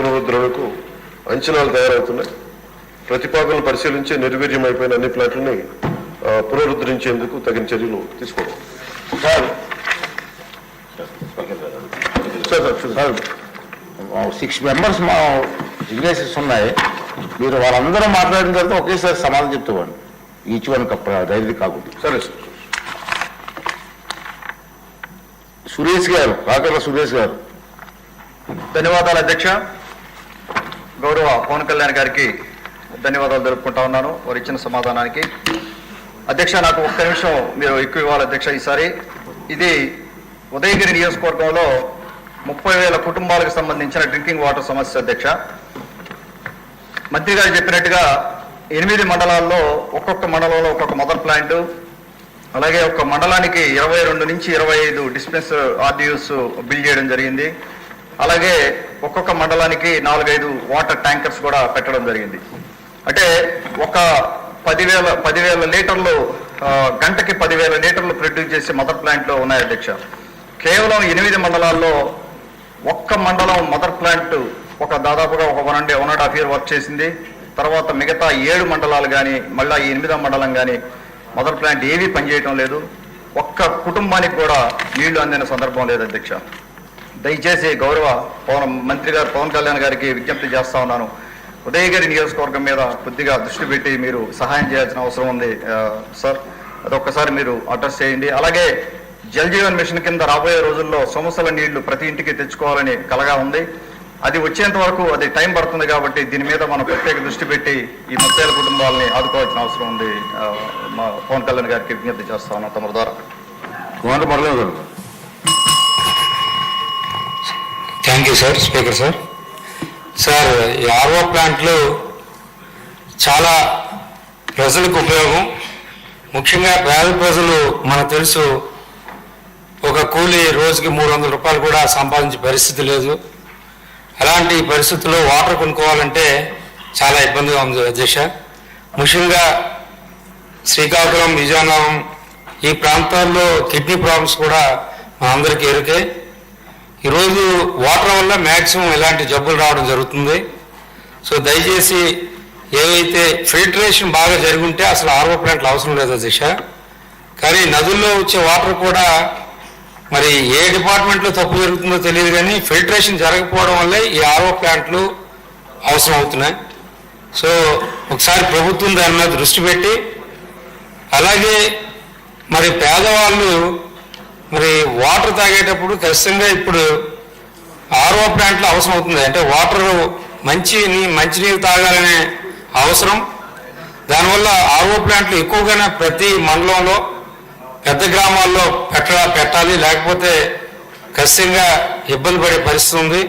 పునరుద్ధరణకు అంచనాలు తయారవుతున్నాయి. ప్రతిపాదనలు పరిశీలించి నిర్వీర్యమైపోయిన అన్ని ప్లాంట్లని పునరుద్ధరించేందుకు తగిన చర్యలు తీసుకోవడం. 6 members మా సిగ్నేచర్స్ ఉన్నాయి. మీరు వాళ్ళందరూ మాట్లాడిన తర్వాత ఒకేసారి సమాధానం చెప్తామండి. ఈచ్ వన్ ధైర్యం కాకుండా. సరే సార్. సురేష్ గారు, కాకర్ల సురేష్ గారు. ధన్యవాదాలు అధ్యక్ష. గౌరవ పవన్ కళ్యాణ్ గారికి ధన్యవాదాలు తెలుపుకుంటా ఉన్నాను వారు ఇచ్చిన సమాధానానికి. అధ్యక్ష, నాకు ఒక్క నిమిషం మీరు ఎక్కువ ఇవ్వాలి అధ్యక్ష. ఈసారి ఇది ఉదయగిరి నియోజకవర్గంలో 30,000 కుటుంబాలకు సంబంధించిన డ్రింకింగ్ వాటర్ సమస్య అధ్యక్ష. మంత్రి గారు చెప్పినట్టుగా 8 మండలాల్లో ఒక్కొక్క మండలంలో ఒక్కొక్క మదర్ ప్లాంట్, అలాగే ఒక్క మండలానికి 22 నుంచి 25 డిస్పెన్సర్ ఆర్డీయూస్ బిల్డ్ చేయడం జరిగింది. అలాగే ఒక్కొక్క మండలానికి 4-5 వాటర్ ట్యాంకర్స్ కూడా పెట్టడం జరిగింది. అంటే ఒక 10,000 లీటర్లు గంటకి 10,000 లీటర్లు ప్రొడ్యూస్ చేసే మదర్ ప్లాంట్లు ఉన్నాయి అధ్యక్ష. కేవలం 8 మండలాల్లో ఒక్క మండలం మదర్ ప్లాంట్ దాదాపుగా 1.5 year వర్క్ చేసింది. తర్వాత మిగతా 7 మండలాలు కానీ మళ్ళీ ఈ 8వ మండలం కానీ మదర్ ప్లాంట్ ఏవీ పనిచేయటం లేదు. ఒక్క కుటుంబానికి కూడా నీళ్లు అందిన సందర్భం లేదు అధ్యక్ష. దయచేసి గౌరవ మంత్రి గారు పవన్ కళ్యాణ్ గారికి విజ్ఞప్తి చేస్తా ఉన్నాను, ఉదయగిరి నియోజకవర్గం మీద కొద్దిగా దృష్టి పెట్టి మీరు సహాయం చేయాల్సిన అవసరం ఉంది సార్. అదొక్కసారి మీరు అడ్రస్ చేయండి. అలాగే జల్ జీవన్ మిషన్ కింద రాబోయే రోజుల్లో సమస్యల నీళ్లు ప్రతి ఇంటికి తెచ్చుకోవాలని కలగా ఉంది. అది వచ్చేంత వరకు అది టైం పడుతుంది కాబట్టి దీని మీద మనం ప్రత్యేక దృష్టి పెట్టి ఈ 30,000 కుటుంబాలని ఆదుకోవాల్సిన అవసరం ఉంది. మా పవన్ కళ్యాణ్ గారికి విజ్ఞప్తి చేస్తా ఉన్నాం తమ ద్వారా. Thank you sir. Speaker sir. Sir, ఈ ఆర్ఓ ప్లాంట్లు చాలా ప్రజలకు ఉపయోగం. ముఖ్యంగా పేద ప్రజలు మనకు తెలుసు ఒక కూలి రోజుకి 300 రూపాయలు కూడా సంపాదించే పరిస్థితి లేదు. అలాంటి పరిస్థితుల్లో వాటర్ కొనుక్కోవాలంటే చాలా ఇబ్బందిగా ఉంది అధ్యక్ష. ముఖ్యంగా శ్రీకాకుళం, విజయనగరం ఈ ప్రాంతాల్లో కిడ్నీ ప్రాబ్లమ్స్ కూడా మనందరికీ ఎరుకే. ఈరోజు వాటర్ వల్ల మ్యాక్సిమం ఇలాంటి జబ్బులు రావడం జరుగుతుంది. సో దయచేసి ఏవైతే ఫిల్టరేషన్ బాగా జరుగుంటే అసలు ఆర్ఓ ప్లాంట్లు అవసరం లేదు అధ్యక్ష. కానీ నదుల్లో వచ్చే వాటర్ కూడా మరి ఏ డిపార్ట్మెంట్లో తప్పు జరుగుతుందో తెలియదు, కానీ ఫిల్టరేషన్ జరగకపోవడం వల్లే ఈ ఆర్ఓ ప్లాంట్లు అవసరం అవుతున్నాయి. సో ఒకసారి ప్రభుత్వం దాని మీద దృష్టి పెట్టి, అలాగే మరి పేదవాళ్ళు మరి వాటర్ తాగేటప్పుడు ఖచ్చితంగా ఇప్పుడు ఆర్ఓ ప్లాంట్లు అవసరం అవుతుంది. అంటే వాటర్ మంచినీరు తాగాలనే అవసరం. దానివల్ల ఆర్ఓ ప్లాంట్లు ఎక్కువగానే ప్రతి మండలంలో పెద్ద గ్రామాల్లో పెట్టాలి, లేకపోతే ఖచ్చితంగా ఇబ్బంది పడే పరిస్థితి ఉంది.